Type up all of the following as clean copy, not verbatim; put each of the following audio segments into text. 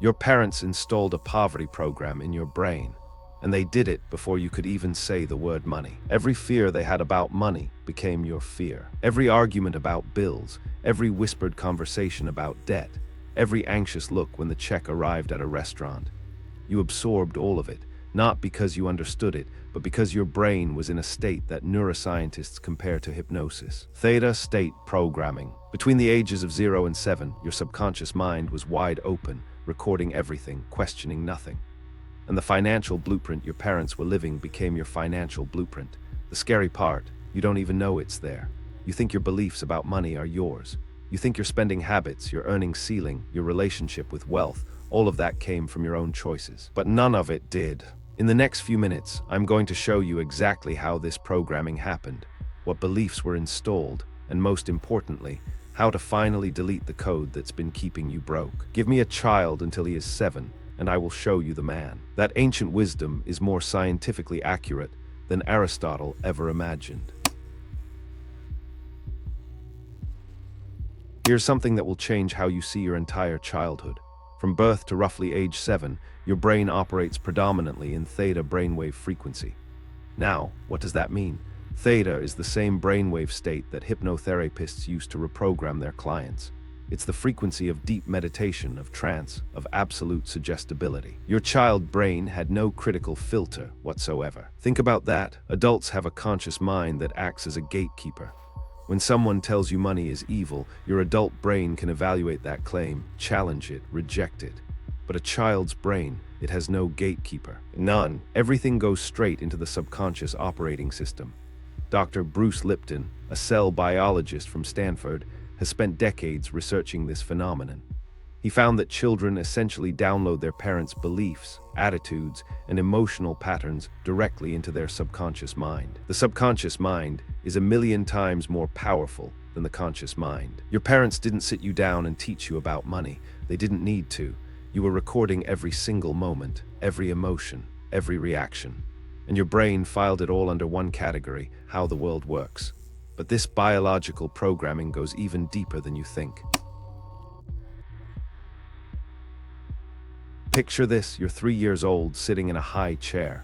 Your parents installed a poverty program in your brain, and they did it before you could even say the word money. Every fear they had about money became your fear. Every argument about bills, every whispered conversation about debt, every anxious look when the check arrived at a restaurant. You absorbed all of it, not because you understood it, but because your brain was in a state that neuroscientists compare to hypnosis. Theta State Programming. Between the ages of 0 and 7, your subconscious mind was wide open, recording everything, questioning nothing. And the financial blueprint your parents were living became your financial blueprint. The scary part, you don't even know it's there. You think your beliefs about money are yours. You think your spending habits, your earning ceiling, your relationship with wealth, all of that came from your own choices. But none of it did. In the next few minutes, I'm going to show you exactly how this programming happened, what beliefs were installed, and most importantly, how to finally delete the code that's been keeping you broke. Give me a child until he is 7, and I will show you the man. That ancient wisdom is more scientifically accurate than Aristotle ever imagined. Here's something that will change how you see your entire childhood. From birth to roughly age 7, your brain operates predominantly in theta brainwave frequency. Now, what does that mean? Theta is the same brainwave state that hypnotherapists use to reprogram their clients. It's the frequency of deep meditation, of trance, of absolute suggestibility. Your child brain had no critical filter whatsoever. Think about that. Adults have a conscious mind that acts as a gatekeeper. When someone tells you money is evil, your adult brain can evaluate that claim, challenge it, reject it. But a child's brain, it has no gatekeeper. None. Everything goes straight into the subconscious operating system. Dr. Bruce Lipton, a cell biologist from Stanford, has spent decades researching this phenomenon. He found that children essentially download their parents' beliefs, attitudes, and emotional patterns directly into their subconscious mind. The subconscious mind is 1,000,000 times more powerful than the conscious mind. Your parents didn't sit you down and teach you about money. They didn't need to. You were recording every single moment, every emotion, every reaction. And your brain filed it all under one category, how the world works. But this biological programming goes even deeper than you think. Picture this, you're 3 years old, sitting in a high chair.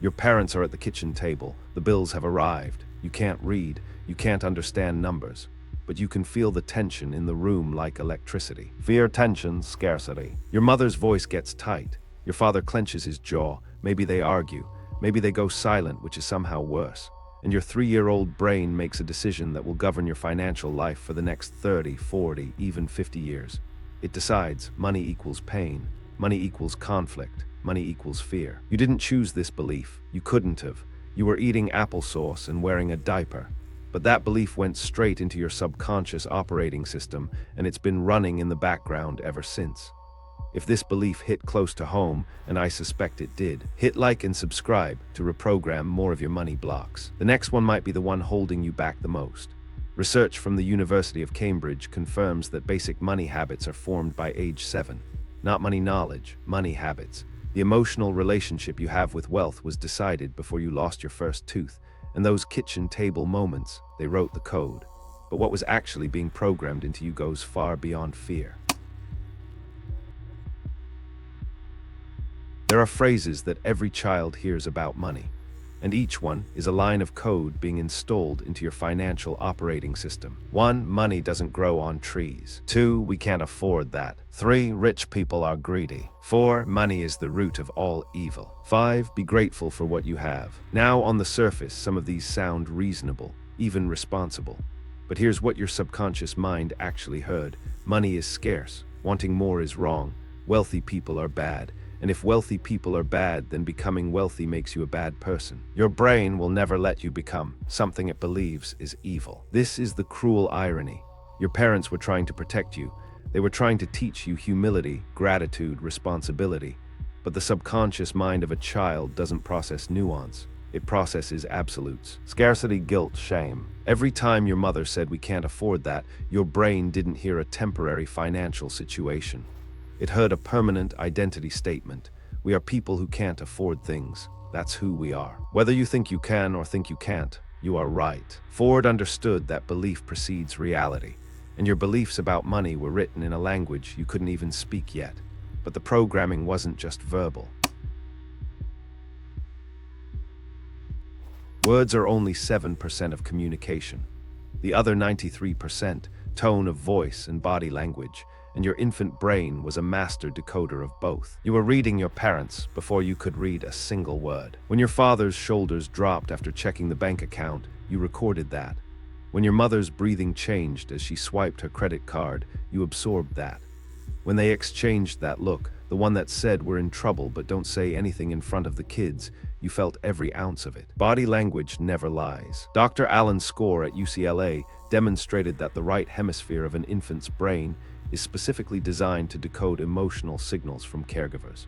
Your parents are at the kitchen table. The bills have arrived. You can't read. You can't understand numbers. But you can feel the tension in the room like electricity. Fear, tension, scarcity. Your mother's voice gets tight. Your father clenches his jaw. Maybe they argue. Maybe they go silent, which is somehow worse. And your 3-year-old brain makes a decision that will govern your financial life for the next 30, 40, even 50 years. It decides money equals pain. Money equals conflict. Money equals fear. You didn't choose this belief. You couldn't have. You were eating applesauce and wearing a diaper. But that belief went straight into your subconscious operating system, and it's been running in the background ever since. If this belief hit close to home, and I suspect it did, hit like and subscribe to reprogram more of your money blocks. The next one might be the one holding you back the most. Research from the University of Cambridge confirms that basic money habits are formed by age 7. Not money knowledge, money habits. The emotional relationship you have with wealth was decided before you lost your first tooth, and those kitchen table moments, they wrote the code. But what was actually being programmed into you goes far beyond fear. There are phrases that every child hears about money, and each one is a line of code being installed into your financial operating system. 1. Money doesn't grow on trees. 2. We can't afford that. 3. Rich people are greedy. 4. Money is the root of all evil. 5. Be grateful for what you have. Now, on the surface, some of these sound reasonable, even responsible. But here's what your subconscious mind actually heard. Money is scarce. Wanting more is wrong. Wealthy people are bad. And if wealthy people are bad, then becoming wealthy makes you a bad person. Your brain will never let you become something it believes is evil. This is the cruel irony. Your parents were trying to protect you. They were trying to teach you humility, gratitude, responsibility. But the subconscious mind of a child doesn't process nuance. It processes absolutes. Scarcity, guilt, shame. Every time your mother said we can't afford that, your brain didn't hear a temporary financial situation. It heard a permanent identity statement. We are people who can't afford things. That's who we are. Whether you think you can or think you can't, you are right. Ford understood that belief precedes reality, and your beliefs about money were written in a language you couldn't even speak yet. But the programming wasn't just verbal. Words are only 7% of communication. The other 93%, tone of voice and body language, and your infant brain was a master decoder of both. You were reading your parents before you could read a single word. When your father's shoulders dropped after checking the bank account, you recorded that. When your mother's breathing changed as she swiped her credit card, you absorbed that. When they exchanged that look, the one that said we're in trouble but don't say anything in front of the kids, you felt every ounce of it. Body language never lies. Dr. Alan Score at UCLA demonstrated that the right hemisphere of an infant's brain is specifically designed to decode emotional signals from caregivers.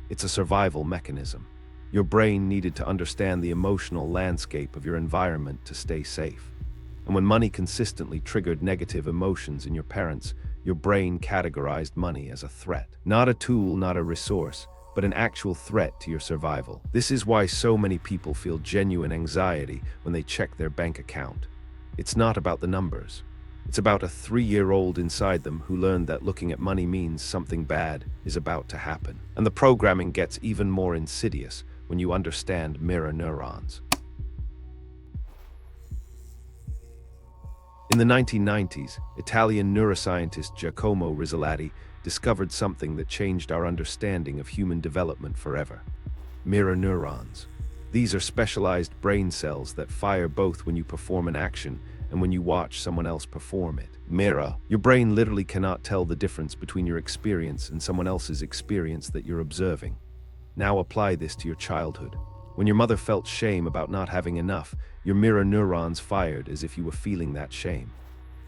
It's a survival mechanism. Your brain needed to understand the emotional landscape of your environment to stay safe. And when money consistently triggered negative emotions in your parents, your brain categorized money as a threat. Not a tool, not a resource, but an actual threat to your survival. This is why so many people feel genuine anxiety when they check their bank account. It's not about the numbers. It's about a 3-year-old inside them who learned that looking at money means something bad is about to happen. And the programming gets even more insidious when you understand mirror neurons. In the 1990s, Italian neuroscientist Giacomo Rizzolatti discovered something that changed our understanding of human development forever. Mirror neurons. These are specialized brain cells that fire both when you perform an action and when you watch someone else perform it. Mirror. Your brain literally cannot tell the difference between your experience and someone else's experience that you're observing. Now apply this to your childhood. When your mother felt shame about not having enough, your mirror neurons fired as if you were feeling that shame.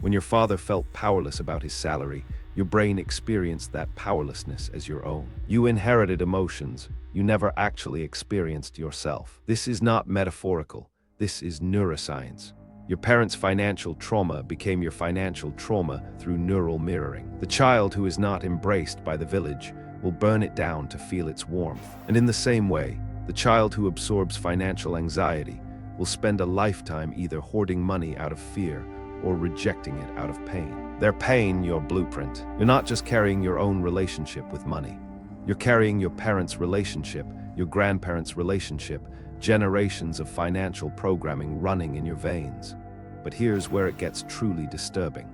When your father felt powerless about his salary, your brain experienced that powerlessness as your own. You inherited emotions you never actually experienced yourself. This is not metaphorical. This is neuroscience. Your parents' financial trauma became your financial trauma through neural mirroring. The child who is not embraced by the village will burn it down to feel its warmth. And in the same way, the child who absorbs financial anxiety will spend a lifetime either hoarding money out of fear or rejecting it out of pain. Their pain, your blueprint. You're not just carrying your own relationship with money. You're carrying your parents' relationship, your grandparents' relationship, generations of financial programming running in your veins. But here's where it gets truly disturbing.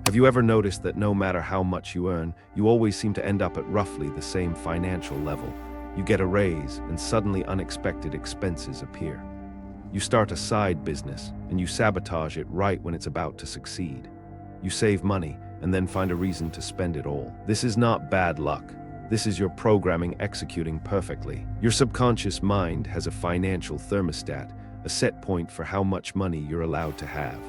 Have you ever noticed that no matter how much you earn, you always seem to end up at roughly the same financial level? You get a raise, and suddenly unexpected expenses appear. You start a side business, and you sabotage it right when it's about to succeed. You save money, and then find a reason to spend it all. This is not bad luck. This is your programming executing perfectly. Your subconscious mind has a financial thermostat, a set point for how much money you're allowed to have.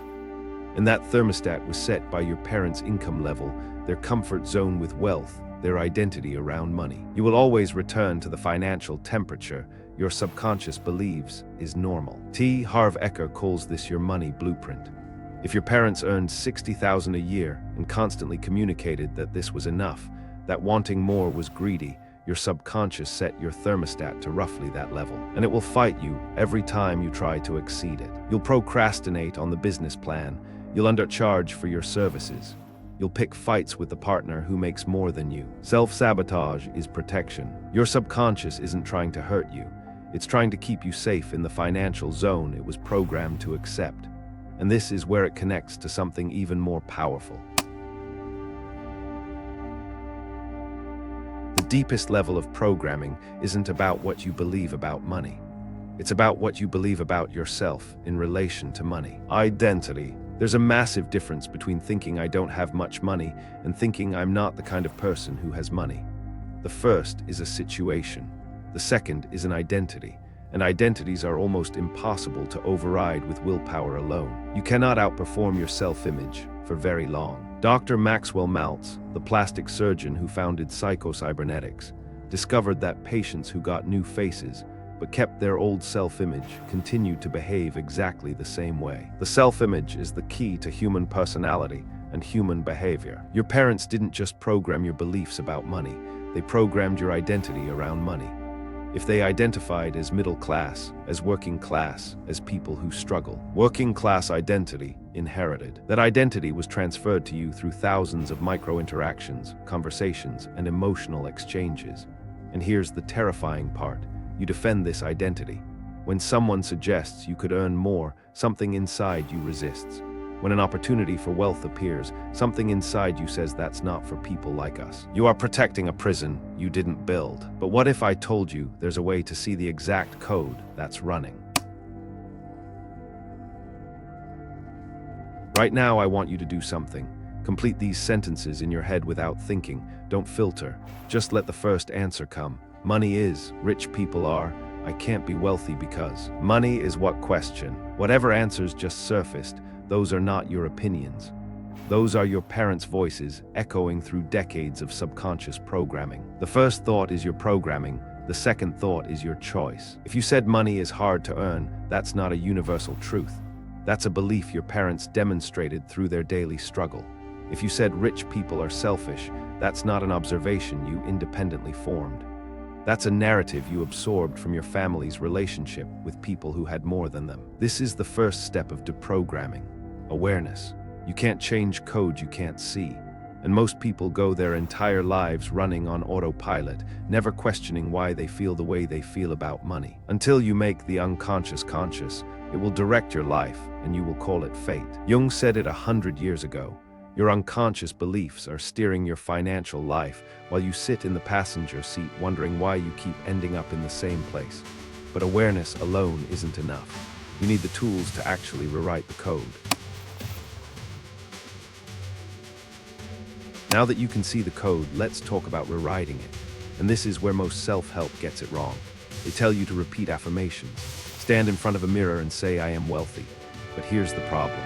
And that thermostat was set by your parents' income level, their comfort zone with wealth, their identity around money. You will always return to the financial temperature your subconscious believes is normal. T. Harv Eker calls this your money blueprint. If your parents earned $60,000 a year and constantly communicated that this was enough, that wanting more was greedy, your subconscious set your thermostat to roughly that level. And it will fight you every time you try to exceed it. You'll procrastinate on the business plan. You'll undercharge for your services. You'll pick fights with the partner who makes more than you. Self-sabotage is protection. Your subconscious isn't trying to hurt you. It's trying to keep you safe in the financial zone it was programmed to accept. And this is where it connects to something even more powerful. The deepest level of programming isn't about what you believe about money. It's about what you believe about yourself in relation to money. Identity. There's a massive difference between thinking I don't have much money and thinking I'm not the kind of person who has money. The first is a situation. The second is an identity. And identities are almost impossible to override with willpower alone. You cannot outperform your self-image for very long. Dr. Maxwell Maltz, the plastic surgeon who founded psychocybernetics, discovered that patients who got new faces but kept their old self-image continued to behave exactly the same way. The self-image is the key to human personality and human behavior. Your parents didn't just program your beliefs about money, they programmed your identity around money. if they identified as middle class, as working class, as people who struggle. Working class identity inherited. That identity was transferred to you through thousands of micro-interactions, conversations, and emotional exchanges. And here's the terrifying part. You defend this identity. When someone suggests you could earn more, something inside you resists. When an opportunity for wealth appears, something inside you says that's not for people like us. You are protecting a prison you didn't build. But what if I told you there's a way to see the exact code that's running? Right now, I want you to do something. Complete these sentences in your head without thinking. Don't filter. Just let the first answer come. Money is, rich people are, I can't be wealthy because. Money is what question. Whatever answers just surfaced, those are not your opinions. Those are your parents' voices echoing through decades of subconscious programming. The first thought is your programming. The second thought is your choice. If you said money is hard to earn, that's not a universal truth. That's a belief your parents demonstrated through their daily struggle. If you said rich people are selfish, that's not an observation you independently formed. That's a narrative you absorbed from your family's relationship with people who had more than them. This is the first step of deprogramming. Awareness. You can't change code you can't see. And most people go their entire lives running on autopilot, never questioning why they feel the way they feel about money. Until you make the unconscious conscious, it will direct your life, and you will call it fate. Jung said it 100 years ago. Your unconscious beliefs are steering your financial life while you sit in the passenger seat wondering why you keep ending up in the same place. But awareness alone isn't enough. You need the tools to actually rewrite the code. Now that you can see the code, let's talk about rewriting it. And this is where most self-help gets it wrong. They tell you to repeat affirmations. Stand in front of a mirror and say, I am wealthy. But here's the problem.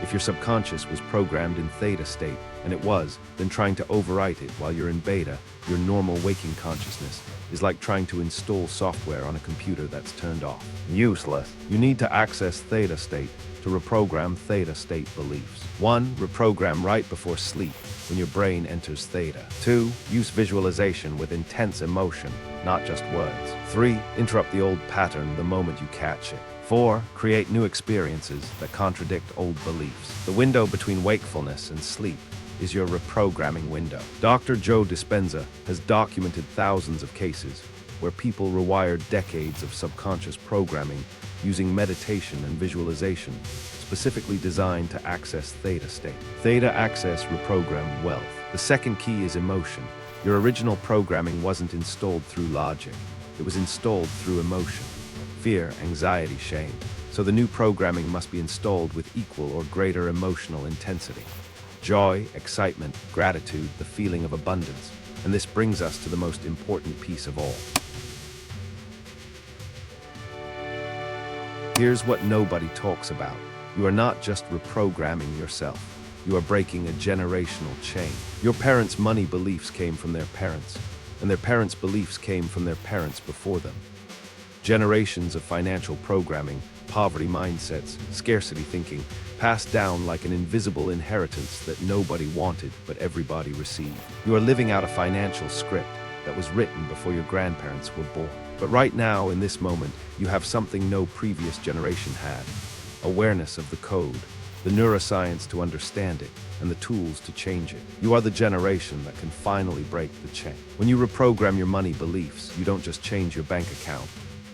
If your subconscious was programmed in theta state, and it was, then trying to overwrite it while you're in beta, your normal waking consciousness, is like trying to install software on a computer that's turned off. Useless. You need to access theta state to reprogram theta state beliefs. 1. Reprogram right before sleep, when your brain enters theta. 2. Use visualization with intense emotion, not just words. 3. Interrupt the old pattern the moment you catch it. 4. Create new experiences that contradict old beliefs. The window between wakefulness and sleep is your reprogramming window. Dr. Joe Dispenza has documented thousands of cases where people rewired decades of subconscious programming using meditation and visualization, specifically designed to access theta state. Theta access reprogram wealth. The second key is emotion. Your original programming wasn't installed through logic. It was installed through emotion. Fear, anxiety, shame. So the new programming must be installed with equal or greater emotional intensity. Joy, excitement, gratitude, the feeling of abundance. And this brings us to the most important piece of all. Here's what nobody talks about. You are not just reprogramming yourself. You are breaking a generational chain. Your parents' money beliefs came from their parents, and their parents' beliefs came from their parents before them. Generations of financial programming, poverty mindsets, scarcity thinking, passed down like an invisible inheritance that nobody wanted but everybody received. You are living out a financial script that was written before your grandparents were born. But right now, in this moment, you have something no previous generation had. Awareness of the code, the neuroscience to understand it, and the tools to change it. You are the generation that can finally break the chain. When you reprogram your money beliefs, you don't just change your bank account.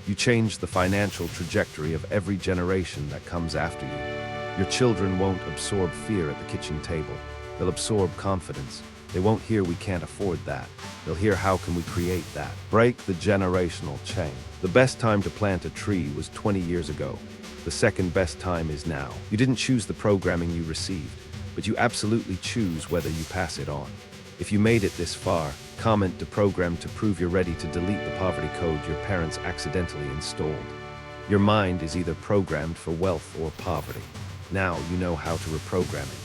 You change the financial trajectory of every generation that comes after you. Your children won't absorb fear at the kitchen table. They'll absorb confidence. They won't hear we can't afford that. They'll hear how can we create that. Break the generational chain. The best time to plant a tree was 20 years ago. The second best time is now. You didn't choose the programming you received, but you absolutely choose whether you pass it on. If you made it this far, comment deprogram to prove you're ready to delete the poverty code your parents accidentally installed. Your mind is either programmed for wealth or poverty. Now you know how to reprogram it.